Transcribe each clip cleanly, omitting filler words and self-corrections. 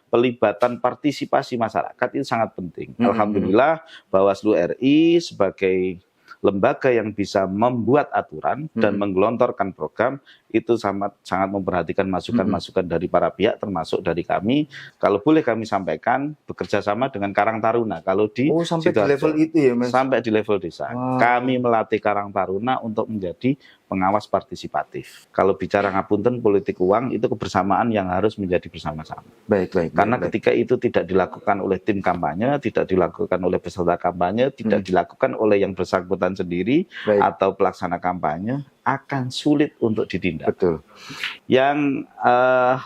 pelibatan partisipasi masyarakat itu sangat penting. Alhamdulillah Bawaslu RI sebagai lembaga yang bisa membuat aturan dan menggelontorkan program itu sangat memperhatikan masukan-masukan dari para pihak termasuk dari kami. Kalau boleh kami sampaikan bekerja sama dengan Karang Taruna. Kalau di sampai di level itu ya, Mas. Sampai di level desa. Kami melatih Karang Taruna untuk menjadi pengawas partisipatif. Kalau bicara ngapunten politik uang itu kebersamaan yang harus menjadi bersama-sama. Baik. Karena ketika itu tidak dilakukan oleh tim kampanye, tidak dilakukan oleh peserta kampanye, tidak dilakukan oleh yang bersangkutan sendiri atau pelaksana kampanye, akan sulit untuk ditindak. Betul. Yang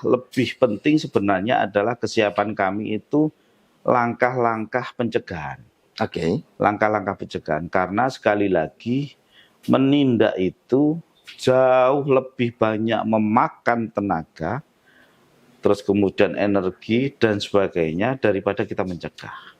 lebih penting sebenarnya adalah kesiapan kami itu langkah-langkah pencegahan. Langkah-langkah pencegahan, karena sekali lagi menindak itu jauh lebih banyak memakan tenaga, terus kemudian energi dan sebagainya daripada kita mencegah.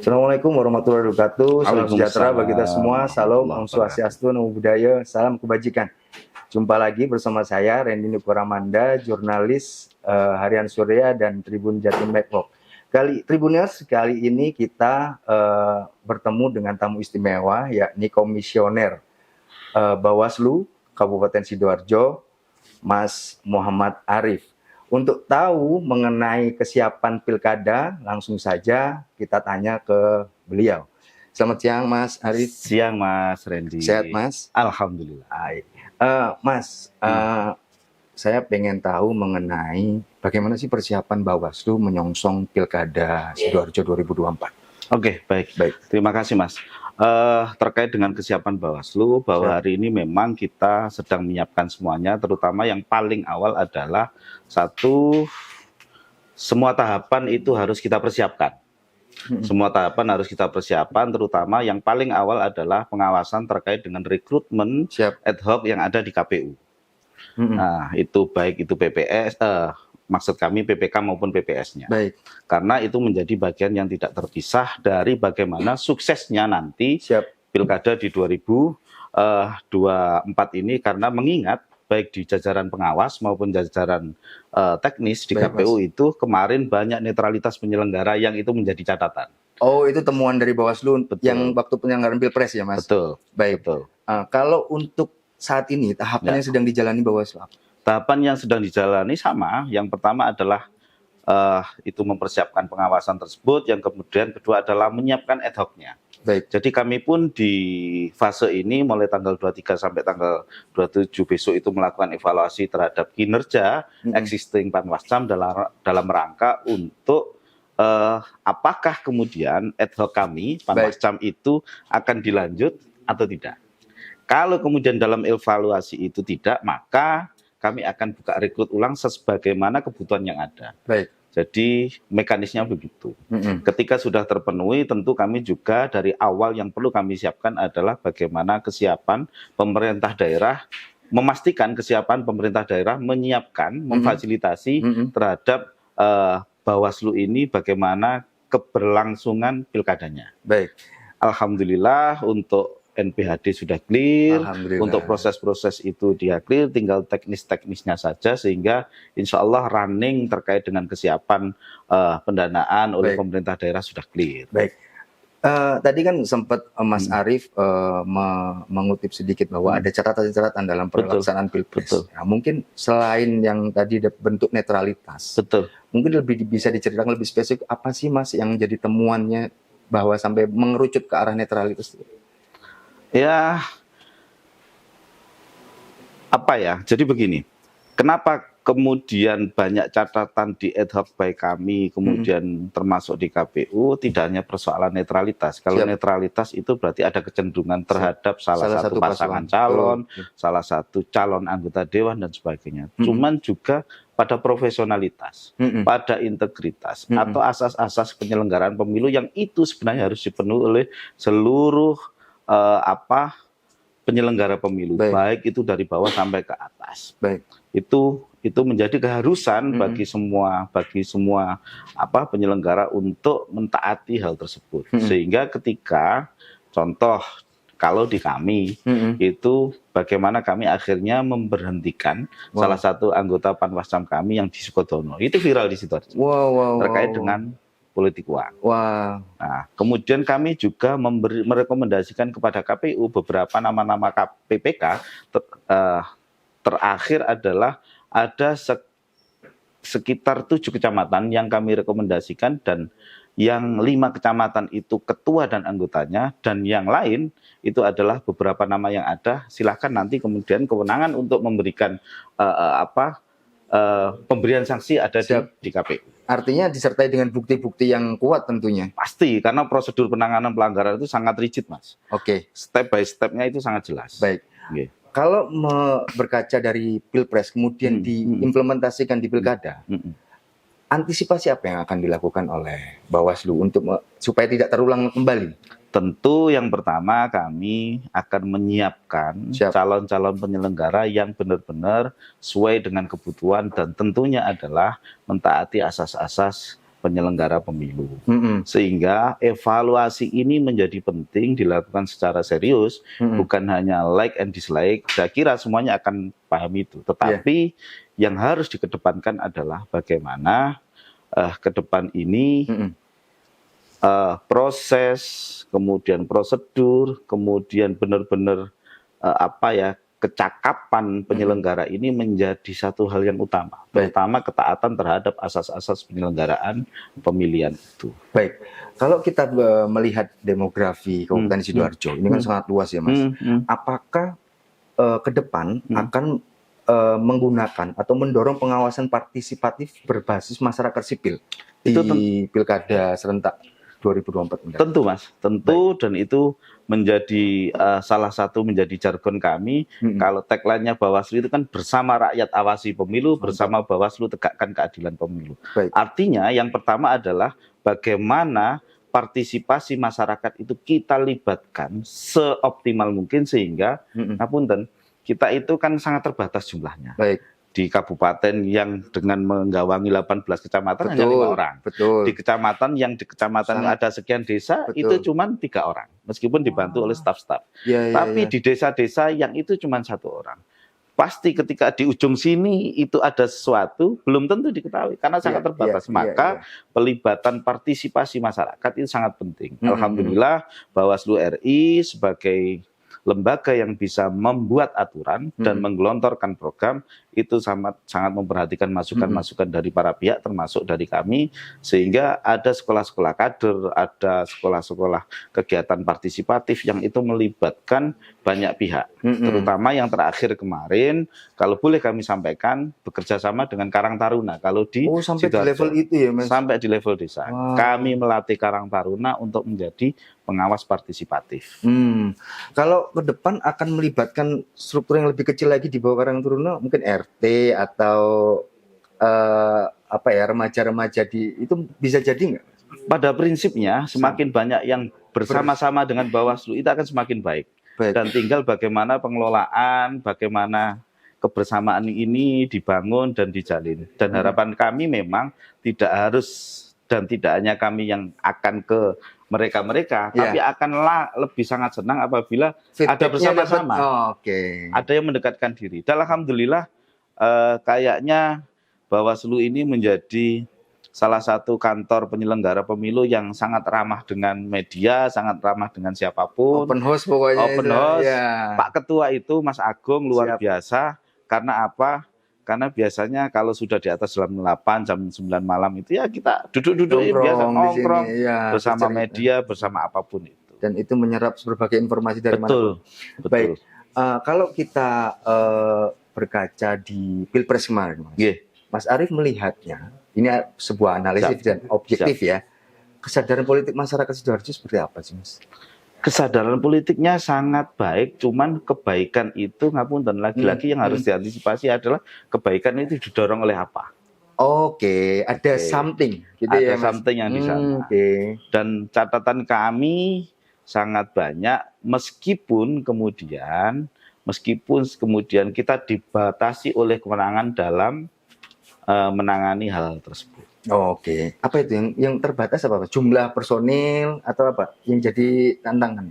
Assalamualaikum warahmatullahi wabarakatuh. Salam sejahtera bagi kita semua. Salam, Om Swastiastu, Namo Buddhaya, salam kebajikan. Jumpa lagi bersama saya Randy Nukuramanda, jurnalis Harian Surya dan Tribun Jatim Network. Tribuners, kali ini kita bertemu dengan tamu istimewa, yakni Komisioner Bawaslu Kabupaten Sidoarjo, Mas Muhammad Arif. Untuk tahu mengenai kesiapan pilkada, langsung saja kita tanya ke beliau. Selamat siang, Mas Arif. Siang, Mas Randy. Sehat, Mas? Alhamdulillah. Mas, saya pengen tahu mengenai bagaimana sih persiapan Bawaslu menyongsong pilkada Sidoarjo 2024. Oke, baik. Terima kasih, Mas. Terkait dengan kesiapan Bawaslu, bahwa hari ini memang kita sedang menyiapkan semuanya, terutama yang paling awal adalah semua tahapan itu harus kita persiapkan. Semua tahapan harus kita persiapkan, terutama yang paling awal adalah pengawasan terkait dengan rekrutmen ad hoc yang ada di KPU. Nah, itu baik itu PPS, maksud kami PPK maupun PPS-nya. Karena itu menjadi bagian yang tidak terpisah dari bagaimana suksesnya nanti pilkada di 2024 ini, karena mengingat baik di jajaran pengawas maupun jajaran teknis di KPU itu kemarin banyak netralitas penyelenggara yang itu menjadi catatan. Oh, itu temuan dari Bawaslu yang waktu penyelenggaraan Pilpres ya, Mas? Betul. Kalau untuk saat ini tahapan yang sedang dijalani Bawaslu, tahapan yang sedang dijalani sama. Yang pertama adalah itu mempersiapkan pengawasan tersebut. Yang kemudian kedua adalah menyiapkan ad hoc-nya. Jadi kami pun di fase ini mulai tanggal 23 sampai tanggal 27 besok itu melakukan evaluasi terhadap kinerja existing Panwascam dalam rangka untuk apakah kemudian ad hoc kami Panwascam itu akan dilanjut atau tidak. Kalau kemudian dalam evaluasi itu tidak, maka kami akan buka rekrut ulang sebagaimana kebutuhan yang ada. Jadi mekanisnya begitu. Ketika sudah terpenuhi, tentu kami juga dari awal yang perlu kami siapkan adalah bagaimana kesiapan pemerintah daerah, memastikan kesiapan pemerintah daerah menyiapkan, memfasilitasi terhadap Bawaslu ini bagaimana keberlangsungan pilkadanya. Alhamdulillah untuk NPHD sudah clear, untuk proses-proses itu dia clear, tinggal teknis-teknisnya saja, sehingga insya Allah running terkait dengan kesiapan pendanaan oleh pemerintah daerah sudah clear. Tadi kan sempat Mas Arif mengutip sedikit bahwa ada catatan-catatan dalam pelaksanaan Pilpres. Nah, mungkin selain yang tadi bentuk netralitas, mungkin lebih bisa diceritakan lebih spesifik apa sih, Mas, yang jadi temuannya bahwa sampai mengerucut ke arah netralitas? Ya, jadi begini, kenapa kemudian banyak catatan di ad hoc by kami, kemudian termasuk di KPU, tidak hanya persoalan netralitas. Kalau netralitas itu berarti ada kecenderungan terhadap salah satu pasangan calon, salah satu calon anggota dewan dan sebagainya. Cuman juga pada profesionalitas, pada integritas, atau asas-asas penyelenggaraan pemilu yang itu sebenarnya harus dipenuhi oleh seluruh penyelenggara pemilu, baik itu dari bawah sampai ke atas. Itu menjadi keharusan bagi semua penyelenggara untuk mentaati hal tersebut. Sehingga ketika contoh kalau di kami itu bagaimana kami akhirnya memberhentikan salah satu anggota Panwascam kami yang di Sukodono. Itu viral di situ terkait dengan politik uang. Nah, kemudian kami juga merekomendasikan kepada KPU beberapa nama-nama PPK. Terakhir adalah ada sekitar 7 kecamatan yang kami rekomendasikan, dan yang 5 kecamatan itu ketua dan anggotanya, dan yang lain itu adalah beberapa nama yang ada. Silahkan nanti kemudian kewenangan untuk memberikan pemberian sanksi ada di KPU. Artinya disertai dengan bukti-bukti yang kuat tentunya. Pasti, karena prosedur penanganan pelanggaran itu sangat rigid, Mas. Step by step-nya itu sangat jelas. Kalau berkaca dari Pilpres kemudian diimplementasikan di Pilkada, antisipasi apa yang akan dilakukan oleh Bawaslu supaya tidak terulang kembali? Tentu yang pertama kami akan menyiapkan calon-calon penyelenggara yang benar-benar sesuai dengan kebutuhan dan tentunya adalah mentaati asas-asas penyelenggara pemilu. Sehingga evaluasi ini menjadi penting dilakukan secara serius, bukan hanya like and dislike. Saya kira semuanya akan paham itu. Tetapi yang harus dikedepankan adalah bagaimana ke depan ini proses, kemudian prosedur, kemudian benar-benar kecakapan penyelenggara ini menjadi satu hal yang utama, terutama ketaatan terhadap asas-asas penyelenggaraan pemilihan itu. Kalau kita melihat demografi Kabupaten Sidoarjo, ini kan sangat luas ya, Mas. Apakah ke depan akan menggunakan atau mendorong pengawasan partisipatif berbasis masyarakat sipil di Pilkada serentak 2024? Tentu, Mas, tentu. Dan itu menjadi salah satu menjadi jargon kami. Kalau tagline-nya Bawaslu itu kan bersama rakyat awasi pemilu, bersama Bawaslu tegakkan keadilan pemilu. Artinya yang pertama adalah bagaimana partisipasi masyarakat itu kita libatkan seoptimal mungkin sehingga ngapunten, kita itu kan sangat terbatas jumlahnya. Di kabupaten yang dengan menggawangi 18 kecamatan hanya 5 orang. Di kecamatan yang ada sekian desa itu cuma 3 orang, meskipun dibantu oleh staf-staf. Tapi di desa-desa yang itu cuma 1 orang. Pasti ketika di ujung sini itu ada sesuatu belum tentu diketahui karena sangat terbatas. Maka pelibatan partisipasi masyarakat itu sangat penting. Alhamdulillah Bawaslu RI sebagai lembaga yang bisa membuat aturan dan menggelontorkan program itu sangat memperhatikan masukan-masukan dari para pihak termasuk dari kami, sehingga ada sekolah-sekolah kader, ada sekolah-sekolah kegiatan partisipatif yang itu melibatkan banyak pihak, terutama yang terakhir kemarin kalau boleh kami sampaikan bekerja sama dengan Karang Taruna. Kalau di sampai di level itu ya, Mas? Sampai di level desa. Kami melatih Karang Taruna untuk menjadi pengawas partisipatif. Kalau ke depan akan melibatkan struktur yang lebih kecil lagi di bawah Karang Taruna, mungkin RT atau remaja-remaja itu bisa jadi nggak? Pada prinsipnya semakin banyak yang bersama-sama dengan Bawaslu itu akan semakin baik. Dan tinggal bagaimana pengelolaan, bagaimana kebersamaan ini dibangun dan dijalin. Dan harapan kami memang tidak harus dan tidak hanya kami yang akan ke mereka-mereka, tapi akan lebih sangat senang apabila ada bersama-sama. Ada yang mendekatkan diri. Dan alhamdulillah kayaknya Bawaslu ini menjadi salah satu kantor penyelenggara pemilu yang sangat ramah dengan media, sangat ramah dengan siapapun. Open house pokoknya. Open house. Pak Ketua itu Mas Agung luar biasa. Karena apa? Karena biasanya kalau sudah di atas jam 8, jam 9 malam itu ya kita duduk-duduk biasa nongkrong bersama media, bersama apapun itu. Dan itu menyerap berbagai informasi dari mana. Betul. Baik. Kalau kita berkaca di Pilpres kemarin, Mas, Yeah. Mas Arief melihatnya, ini sebuah analisis dan objektif ya, kesadaran politik masyarakat Sidoarjo seperti apa sih, Mas? Kesadaran politiknya sangat baik, cuman kebaikan itu ngapunten lagi-lagi yang harus diantisipasi adalah kebaikan itu didorong oleh apa? Oke, ada something gitu ada ya, Mas. Something yang di sana. Dan catatan kami sangat banyak, meskipun kemudian kita dibatasi oleh kewenangan dalam menangani hal tersebut. Oke, apa itu yang terbatas apa? Jumlah personil atau apa yang jadi tantangan?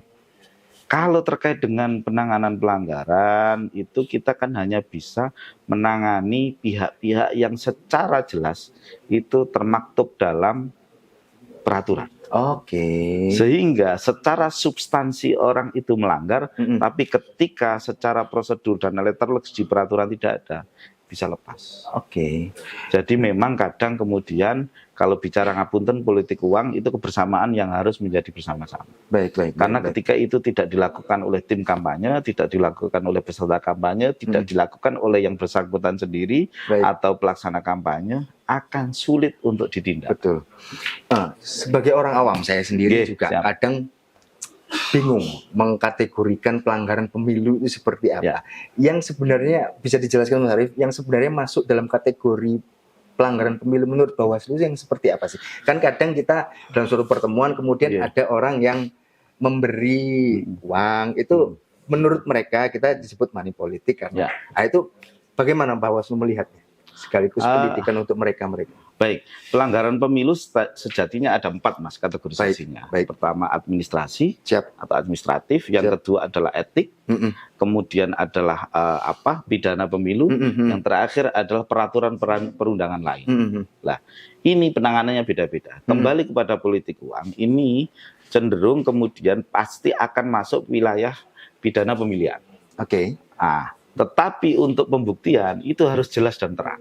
Kalau terkait dengan penanganan pelanggaran, itu kita kan hanya bisa menangani pihak-pihak yang secara jelas itu termaktub dalam peraturan. Oke. Sehingga secara substansi orang itu melanggar, tapi ketika secara prosedur dan letterleks di peraturan tidak ada, bisa lepas. Oke. Jadi memang kadang kemudian kalau bicara ngapunten politik uang itu kebersamaan yang harus menjadi bersama-sama. Baik. Karena ketika itu tidak dilakukan oleh tim kampanye, tidak dilakukan oleh peserta kampanye, tidak dilakukan oleh yang bersangkutan sendiri atau pelaksana kampanye, akan sulit untuk ditindak. Betul. Sebagai orang awam saya sendiri juga kadang bingung mengkategorikan pelanggaran pemilu itu seperti apa. Yang sebenarnya bisa dijelaskan Mas Arief, yang sebenarnya masuk dalam kategori pelanggaran pemilu menurut Bawaslu yang seperti apa sih? Kan kadang kita dalam suatu pertemuan kemudian ada orang yang memberi uang, itu menurut mereka kita disebut money politik karena itu bagaimana Bawaslu melihatnya? Sekaligus pendidikan untuk mereka. Baik, pelanggaran pemilu sejatinya ada 4 Mas kategorisasinya. Pertama administrasi atau administratif, yang kedua adalah etik, kemudian adalah pidana pemilu, yang terakhir adalah peraturan perundangan lain. Nah, ini penanganannya beda-beda. Kembali kepada politik uang, ini cenderung kemudian pasti akan masuk wilayah pidana pemilihan. Oke. Tetapi untuk pembuktian itu harus jelas dan terang.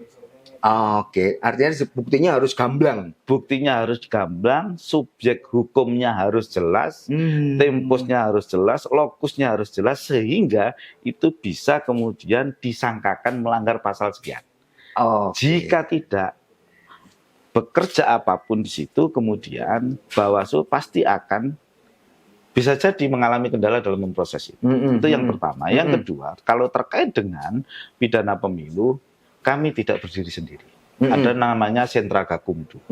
Oke, artinya buktinya harus gamblang. Buktinya harus gamblang, subjek hukumnya harus jelas, temposnya harus jelas, lokusnya harus jelas, sehingga itu bisa kemudian disangkakan melanggar pasal sekian. Jika tidak, bekerja apapun di situ, kemudian Bawaslu pasti akan bisa jadi mengalami kendala dalam memproses itu. Itu yang pertama. Yang kedua, kalau terkait dengan pidana pemilu, kami tidak berdiri sendiri. Ada namanya Sentra Gakumdu.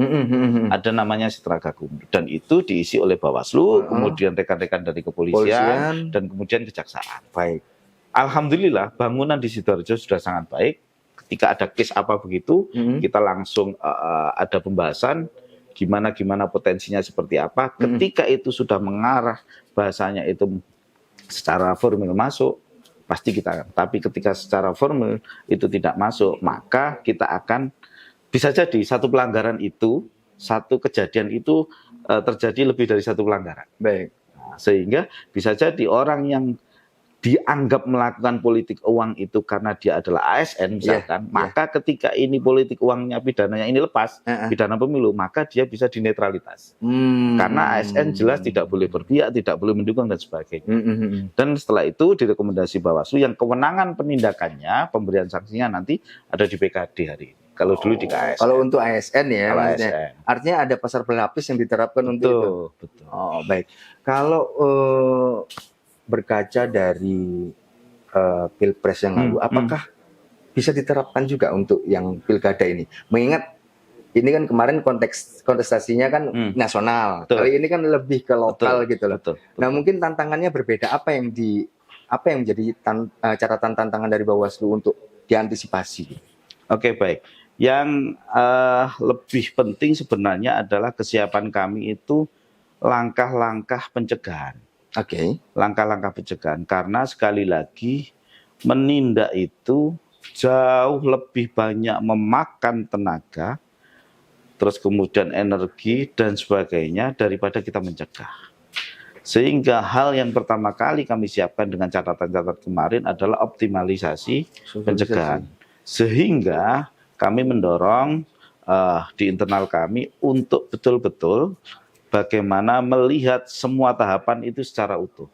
Ada namanya Sentra Gakumdu. Dan itu diisi oleh Bawaslu, kemudian rekan-rekan dari kepolisian, dan kemudian kejaksaan. Baik. Alhamdulillah, bangunan di Sidoarjo sudah sangat baik. Ketika ada case apa begitu, kita langsung ada pembahasan, gimana potensinya seperti apa. Ketika itu sudah mengarah bahasanya itu secara formal masuk, pasti kita akan. Tapi ketika secara formal itu tidak masuk, maka kita akan bisa jadi satu pelanggaran itu, satu kejadian itu terjadi lebih dari satu pelanggaran. Baik. Sehingga bisa jadi orang yang dianggap melakukan politik uang itu karena dia adalah ASN misalkan, maka ketika ini politik uangnya pidananya ini lepas, pidana pemilu, maka dia bisa dinetralitas. Karena ASN jelas tidak boleh berpihak, tidak boleh mendukung dan sebagainya. Dan setelah itu direkomendasi Bawaslu yang kewenangan penindakannya, pemberian sanksinya nanti ada di BKD hari ini. Kalau dulu di KSN. Kalau untuk ASN ya, ASN. Artinya ada pasar berlapis yang diterapkan untuk itu. Betul. Baik. Kalau berkaca dari Pilpres yang lalu, apakah bisa diterapkan juga untuk yang pilkada ini? Mengingat ini kan kemarin kontestasinya kan nasional, kali ini kan lebih ke lokal gitu loh. Nah mungkin tantangannya berbeda. Apa yang menjadi catatan tantangan dari Bawaslu untuk diantisipasi? Oke, baik. Yang lebih penting sebenarnya adalah kesiapan kami itu langkah-langkah pencegahan. Langkah-langkah pencegahan, karena sekali lagi menindak itu jauh lebih banyak memakan tenaga, terus kemudian energi dan sebagainya daripada kita mencegah. Sehingga hal yang pertama kali kami siapkan dengan catatan-catatan kemarin adalah optimalisasi pencegahan. Sehingga kami mendorong di internal kami untuk betul-betul bagaimana melihat semua tahapan itu secara utuh.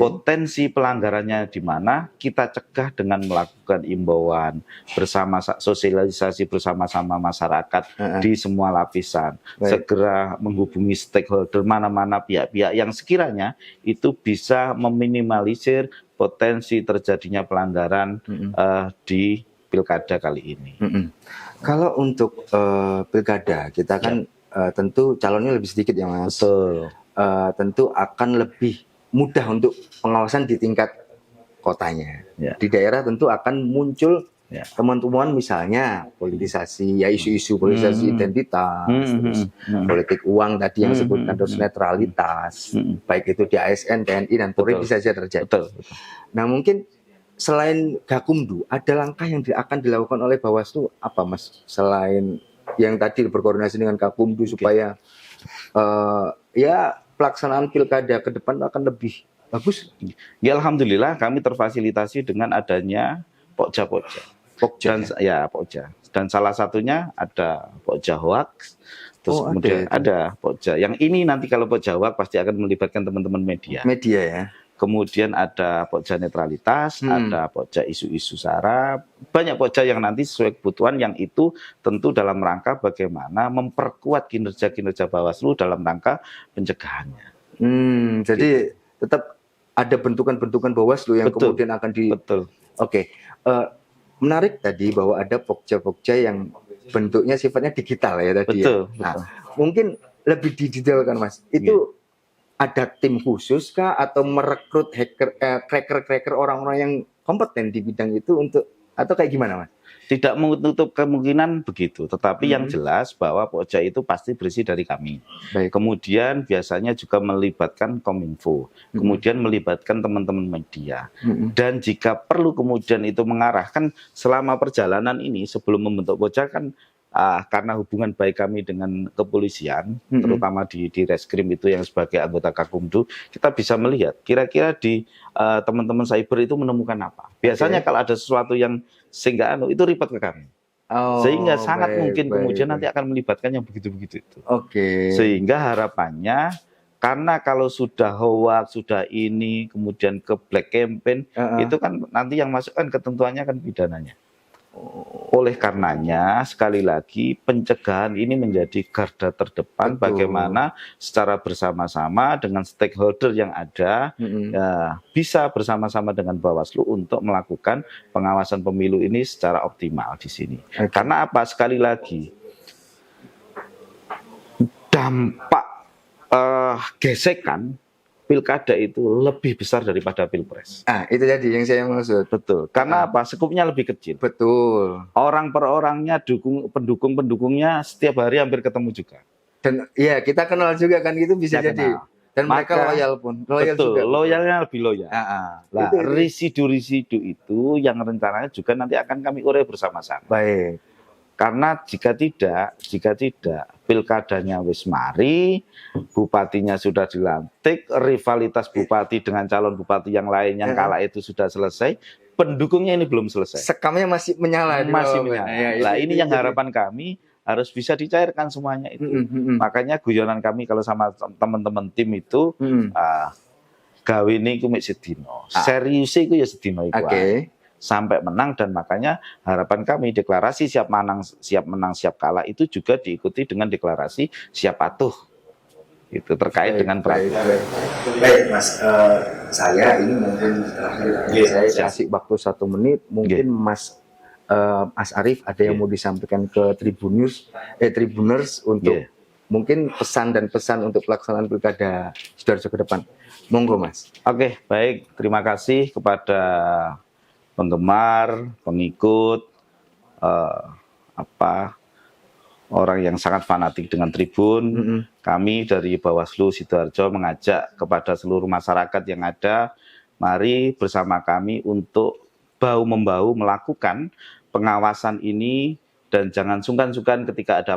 Potensi pelanggarannya di mana, kita cegah dengan melakukan imbauan bersama, sosialisasi bersama-sama masyarakat di semua lapisan. Segera menghubungi stakeholder, mana-mana pihak-pihak yang sekiranya itu bisa meminimalisir potensi terjadinya pelanggaran di pilkada kali ini. Kalau untuk pilkada, kita kan tentu calonnya lebih sedikit ya Mas. Betul. Tentu akan lebih mudah untuk pengawasan di tingkat kotanya. Di daerah tentu akan muncul teman-teman misalnya politisasi, ya isu-isu politisasi identitas, terus politik uang tadi yang disebutkan, terus netralitas, baik itu di ASN, TNI dan Polri bisa saja terjadi. Nah mungkin selain Gakumdu, ada langkah yang akan dilakukan oleh Bawaslu apa Mas? Selain yang tadi berkoordinasi dengan Gakumdu supaya ya pelaksanaan pilkada ke depan akan lebih bagus. Ya alhamdulillah kami terfasilitasi dengan adanya Pokja. Dan salah satunya ada Pokja Hoax. Terus kemudian ada Pokja. Yang ini nanti kalau Pokja Hoax pasti akan melibatkan teman-teman media. Media ya. Kemudian ada Pokja netralitas, ada Pokja isu-isu SARA, banyak Pokja yang nanti sesuai kebutuhan, yang itu tentu dalam rangka bagaimana memperkuat kinerja Bawaslu dalam rangka pencegahannya. Jadi tetap ada bentukan-bentukan Bawaslu yang kemudian akan di. Menarik tadi bahwa ada Pokja yang bentuknya sifatnya digital ya tadi. Nah, mungkin lebih didetailkan Mas. Itu ada tim khusus kah atau merekrut cracker orang-orang yang kompeten di bidang itu untuk, atau kayak gimana Mas? Tidak menutup kemungkinan begitu, tetapi yang jelas bahwa Pokja itu pasti bersih dari kami. Kemudian biasanya juga melibatkan Kominfo, kemudian melibatkan teman-teman media. Dan jika perlu kemudian itu mengarahkan selama perjalanan ini sebelum membentuk Pokja kan karena hubungan baik kami dengan kepolisian, terutama di Reskrim itu yang sebagai anggota Gakumdu, kita bisa melihat kira-kira di teman-teman cyber itu menemukan apa. Biasanya kalau ada sesuatu yang sehingga itu report ke kami. Sehingga sangat mungkin kemudian nanti akan melibatkan yang begitu-begitu itu. Sehingga harapannya, karena kalau sudah hoax, sudah ini, kemudian ke black campaign, itu kan nanti yang masuk kan ketentuannya kan pidananya. Oleh karenanya sekali lagi pencegahan ini menjadi garda terdepan. Bagaimana secara bersama-sama dengan stakeholder yang ada bisa bersama-sama dengan Bawaslu untuk melakukan pengawasan pemilu ini secara optimal di sini. Karena apa? Sekali lagi dampak gesekan pilkada itu lebih besar daripada pilpres. Itu tadi yang saya maksud. Betul. Karena apa? Skupnya lebih kecil. Betul. Orang per orangnya, pendukung-pendukungnya setiap hari hampir ketemu juga. Dan ya kita kenal juga kan, gitu bisa jadi. Dan mereka loyal pun. Betul. Juga. Loyalnya lebih loyal. Nah, residu-residu itu yang rencananya juga nanti akan kami urai bersama-sama. Baik. Karena jika tidak pilkadanya wis mari, bupatinya sudah dilantik, rivalitas bupati dengan calon bupati yang lain yang kalah itu sudah selesai, pendukungnya ini belum selesai. Sekamnya masih menyala. Nah, ini yang harapan kami harus bisa dicairkan semuanya itu. Makanya guyonan kami kalau sama teman-teman tim itu, gawe ini mek sedino. Serius iku ya sedino iku. Sampai menang, dan makanya harapan kami deklarasi siap menang siap kalah itu juga diikuti dengan deklarasi siap patuh. Itu terkait dengan peraturan. Baik Mas, saya ini mungkin saya kasih waktu 1 menit, mungkin Mas Arief ada yang mau disampaikan ke Tribuners untuk mungkin pesan untuk pelaksanaan pilkada Sidoarjo ke depan. Monggo Mas. Oke, baik, terima kasih kepada penggemar, pengikut, orang yang sangat fanatik dengan Tribun. Kami dari Bawaslu Sidoarjo mengajak kepada seluruh masyarakat yang ada, mari bersama kami untuk bahu-membahu melakukan pengawasan ini, dan jangan sungkan-sungkan ketika ada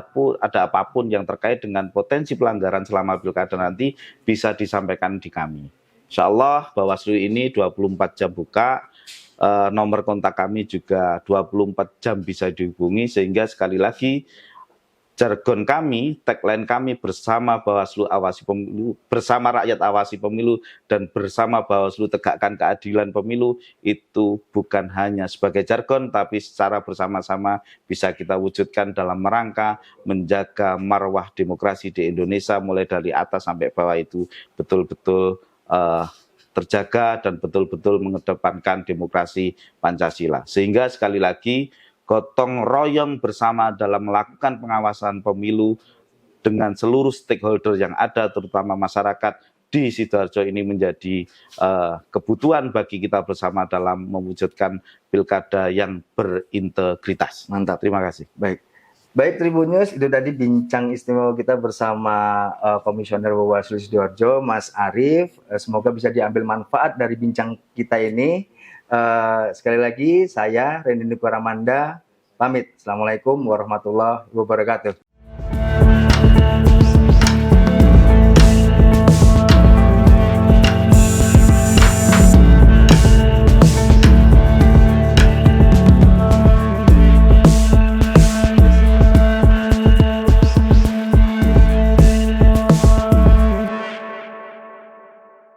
apapun yang terkait dengan potensi pelanggaran selama pilkada nanti bisa disampaikan di kami. Insya Allah Bawaslu ini 24 jam buka. Nomor kontak kami juga 24 jam bisa dihubungi, sehingga sekali lagi jargon kami, tagline kami bersama Bawaslu awasi pemilu, bersama rakyat awasi pemilu, dan bersama Bawaslu tegakkan keadilan pemilu, itu bukan hanya sebagai jargon, tapi secara bersama-sama bisa kita wujudkan dalam rangka menjaga marwah demokrasi di Indonesia, mulai dari atas sampai bawah itu betul-betul terjaga dan betul-betul mengedepankan demokrasi Pancasila. Sehingga sekali lagi, gotong royong bersama dalam melakukan pengawasan pemilu dengan seluruh stakeholder yang ada, terutama masyarakat di Sidoarjo ini menjadi kebutuhan bagi kita bersama dalam mewujudkan pilkada yang berintegritas. Mantap. Terima kasih. Baik Tribunnews, itu tadi bincang istimewa kita bersama Komisioner Bawaslu Sidoarjo, Mas Arief. Semoga bisa diambil manfaat dari bincang kita ini. Sekali lagi, saya Randy Nukuramanda pamit. Assalamualaikum warahmatullahi wabarakatuh.